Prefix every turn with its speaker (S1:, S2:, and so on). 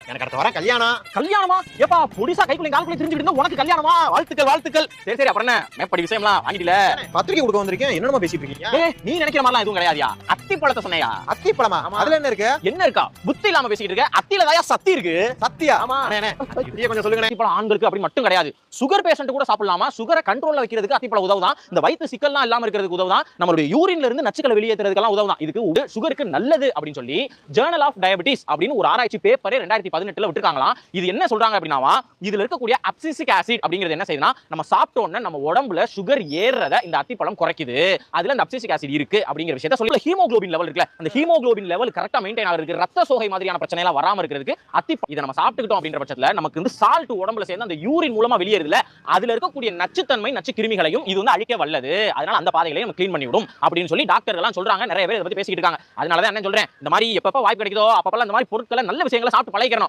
S1: எனக்கு அடுத்த வாரம் கல்யாணம்.
S2: கல்யாணமா? ஏப்பா பொடிசா கைக்குள்ள கால்குள்ள தெரிஞ்சுக்கிட்டு இருந்தா உனக்கு கல்யாணமா? வாழ்த்துக்கள் வாழ்த்துக்கள். சரி சரி அப்புறம் என்ன மேப்படி விஷயம்லாம் வாங்கிட்டல?
S1: பத்திரிக்கை கொடுக்க வந்திருக்கேன். என்னமா பேசிட்டு இருக்கீங்க?
S2: நீ நினைக்கிற மாதிரிலாம் எதுவும் கிடையாதுயா. அத்தி பழத்தை சொன்னையா?
S1: அத்தி பழமா? அதுல என்ன இருக்கு?
S2: என்ன இருக்கா? புத்தி இல்லாம பேசிட்டு இருக்க. அத்தில தாயா சத்தி இருக்கு.
S1: சத்தியா?
S2: ஆமா.
S1: அண்ணே இப்படியே கொஞ்சம் சொல்லுங்க.
S2: அத்தி பழம் ஆண்களுக்கு அப்படி மட்டும் கிடையாது. சுகர் பேஷண்ட் கூட சாப்பிடலாமா? சுகரை கண்ட்ரோல்ல வைக்கிறதுக்கு அத்தி பழம் உதவுதான். இந்த வயித்து சிக்கல்லாம் இல்லாம இருக்கிறதுக்கு உதவுதான். நம்மளுடைய யூரின்ல இருந்து நச்சுக்களை வெளியேற்றுறதுக்கெல்லாம் உதவுதான். இதுக்கு சுகருக்கு நல்லது அப்படின்னு சொல்லி ஜர்னல் ஆஃப் டயபெட்டிஸ் அப்படின்னு ஒரு ஆராய்ச்சி பேப்பரே 2018ல விட்டுருக்காங்களாம். இது என்ன சொல்றாங்க அப்படின்னா, இதுல இருக்கக்கூடிய அப்சிசிக் ஆசிட் அப்படிங்கிறது என்ன செய்யுதுன்னா, நம்ம சாப்பிட்ட உடனே நம்ம உடம்புல சுகர் ஏறத இந்த அத்திப்பழம் குறைக்குது. அதுல அந்த அப்சிசிக் ஆசிட் இருக்கு அப்படிங்கிற விஷயத்தை சொல்லி ஹீமோகுளோபின் லெவல் இருக்குல்ல, அந்த ஹீமோகுளோபின் லெவல் கரெக்டா மெயின்டைன் ஆகிறதுக்கு, ரத்த சோகை மாதிரியான பிரச்சனை எல்லாம் வராம இருக்கிறதுக்கு இதை நம்ம சாப்பிட்டுக்கிட்டோம் அப்படின்ற பட்சத்துல நமக்கு வந்து சால்ட் உடம்புல சேர்ந்து அந்த யூரின் மூலமா வெளியேறுதுல, அதுல இருக்கக்கூடிய நச்சுத்தன்மை நச்சு கிருமிகளையும் இது வந்து அழிக்க வல்லது. அதனால அந்த பாதைகளையும் நம்ம க்ளீன் பண்ணி விடும் அப்படின்னு சொல்லி டாக்டர்கள் எல்லாம் சொல்றாங்க. நிறைய பேர் இதை பத்தி பேசிக்கிட்டு இருக்காங்க. அதனால தான் என்ன சொல்றேன், இந்த மாதிரி எப்பப்ப வாய்ப்பு கிடைக்குதோ அப்பப்பெல்லாம் இந்த மாதிரி பொருட்களை நல்ல விஷயங்களை சாப்பிட்டு பழகிக்கிறோம்.